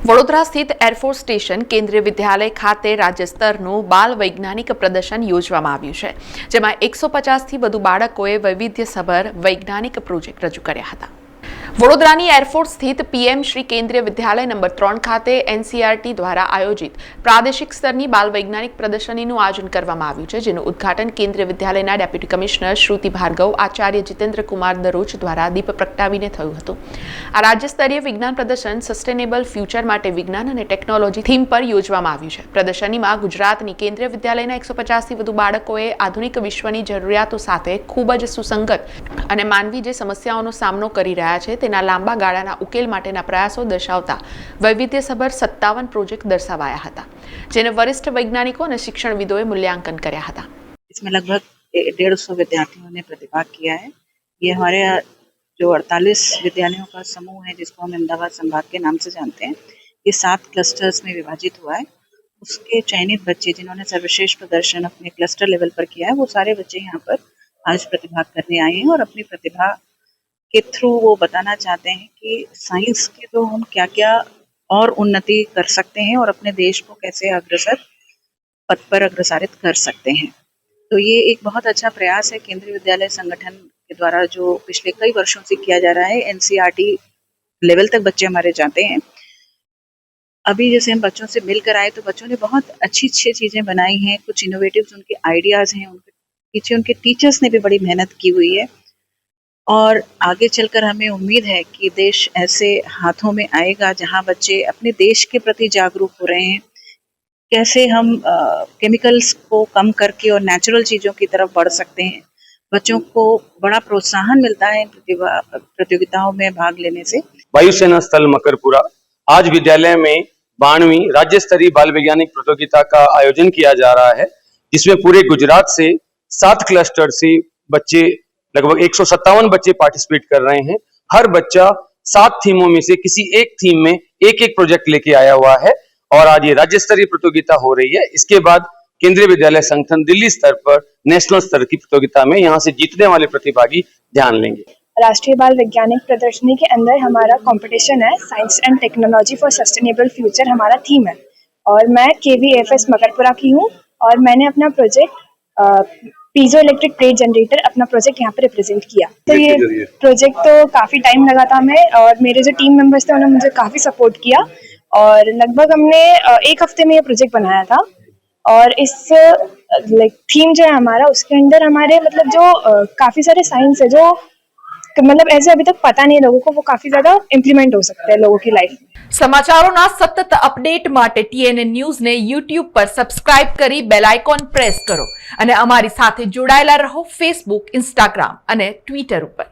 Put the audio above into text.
વડોદરા સ્થિત air force station કેન્દ્રીય વિદ્યાલય ખાતે રાજ્ય સ્તરનું બાલ વૈજ્ઞાનિક પ્રદર્શન યોજવામાં આવ્યું છે, જેમાં 150થી વધુ બાળકોએ વૈવિધ્યસભર વૈજ્ઞાનિક પ્રોજેક્ટ રજૂ કર્યા હતા। વડોદરાની એરફોર્સ સ્થિત પીએમ શ્રી કેન્દ્રીય વિદ્યાલય નંબર 3 ખાતે એનસીઆરટી દ્વારા આયોજિત પ્રાદેશિક સ્તરની બાલ વૈજ્ઞાનિક પ્રદર્શનીનું આયોજન કરવામાં આવ્યું છે, જેનું ઉદ્ઘાટન કેન્દ્રીય વિદ્યાલયના ડેપ્યુટી કમિશનર શ્રુતિ ભાર્ગવ આચાર્ય જીતેન્દ્ર કુમાર દરોચ દ્વારા દીપ પ્રગટાવીને થયું હતું। આ રાજ્ય સ્તરીય વિજ્ઞાન પ્રદર્શન સસ્ટેનેબલ ફ્યુચર માટે વિજ્ઞાન અને ટેકનોલોજી થીમ પર યોજવામાં આવ્યું છે। પ્રદર્શનીમાં ગુજરાતની કેન્દ્રીય વિદ્યાલયના 150થી વધુ બાળકોએ આધુનિક વિશ્વની જરૂરિયાતો સાથે ખૂબ જ સુસંગત અને માનવી જે સમસ્યાઓનો સામનો કરી રહ્યા છે તેના લાંબા ગાળાના ઉકેલ માટેના પ્રયાસો દર્શાવતા વૈવિધ્યસભર 57 પ્રોજેક્ટ દર્શાવાયા હતા, જેને વરિષ્ઠ વૈજ્ઞાનિકો અને શિक्षणविदोએ મૂલ્યાંकन કર્યા હતા। इसमें लगभग 150 विद्यार्थियों ने प्रतिभाग किया है। ये हमारे जो 48 विद्यालयों का समूह है, जिसको हम अहमदाबाद संभाग के नाम से जानते हैं, ये 7 क्लस्टर्स में विभाजित हुआ है। उसके चयनित बच्चे जिन्होंने सर्वश्रेष्ठ प्रदर्शन अपने क्लस्टर लेवल पर किया है, वो सारे बच्चे यहाँ पर आज प्रतिभाग करने आए हैं और अपनी प्रतिभा के थ्रू वो बताना चाहते हैं कि साइंस के तो हम क्या क्या और उन्नति कर सकते हैं और अपने देश को कैसे अग्रसर पथ पर अग्रसारित कर सकते हैं। तो ये एक बहुत अच्छा प्रयास है केंद्रीय विद्यालय संगठन के द्वारा, जो पिछले कई वर्षों से किया जा रहा है। एनसीईआरटी लेवल तक बच्चे हमारे जाते हैं। अभी जैसे हम बच्चों से मिलकर आए तो बच्चों ने बहुत अच्छी चीज़ें बनाई हैं, कुछ इनोवेटिव्स उनके आइडियाज़ हैं, उनके पीछे उनके टीचर्स ने भी बड़ी मेहनत की हुई है और आगे चलकर हमें उम्मीद है कि देश ऐसे हाथों में आएगा जहां बच्चे अपने देश के प्रति जागरूक हो रहे हैं। कैसे हम केमिकल्स को कम करके और नेचुरल चीज़ों की तरफ बढ़ सकते हैं। बच्चों को बड़ा प्रोत्साहन मिलता है प्रतियोगिताओं में भाग लेने से। वायुसेना स्थल मकरपुरा आज विद्यालय में 92वीं राज्य स्तरीय बाल वैज्ञानिक प्रतियोगिता का आयोजन किया जा रहा है, जिसमें पूरे गुजरात से 7 क्लस्टर से बच्चे लगभग 157 बच्चे पार्टिसिपेट कर रहे हैं। हर बच्चा 7 थीमों में से किसी एक थीम में एक प्रोजेक्ट लेके आया हुआ है और आज ये राज्य स्तरीय प्रतियोगिता हो रही है। इसके बाद केंद्रीय विद्यालय संगठन दिल्ली स्तर पर नेशनल स्तर की प्रतियोगिता में यहाँ से जीतने वाले प्रतिभागी ध्यान लेंगे। राष्ट्रीय बाल वैज्ञानिक प्रदर्शनी के अंदर हमारा कंपटीशन है science and technology for sustainable future, हमारा थीम है। और मैं KVFS मकरपुरा की हूँ और मैंने अपना project piezo electric plate generator अपना प्रोजेक्ट यहाँ पे रिप्रेजेंट किया। तो ये प्रोजेक्ट तो काफ़ी टाइम लगा था हमें, और मेरे जो टीम मेंबर्स थे उन्होंने मुझे काफ़ी सपोर्ट किया और लगभग हमने 1 हफ्ते में ये प्रोजेक्ट बनाया था। और इस थीम जो है हमारा, उसके अंदर हमारे मतलब जो काफ़ी सारे साइंस है जो मतलब ऐसे अभी तक पता नहीं लोगों को, वो काफ़ी ज़्यादा इम्प्लीमेंट हो सकते हैं लोगों की लाइफ में। સમાચારોના સતત અપડેટ માટે TNN ન્યૂઝને YouTube પર સબસ્ક્રાઇબ કરી બેલ આઇકોન પ્રેસ કરો અને અમારી સાથે જોડાયેલા રહો Facebook, Instagram અને Twitter ઉપર।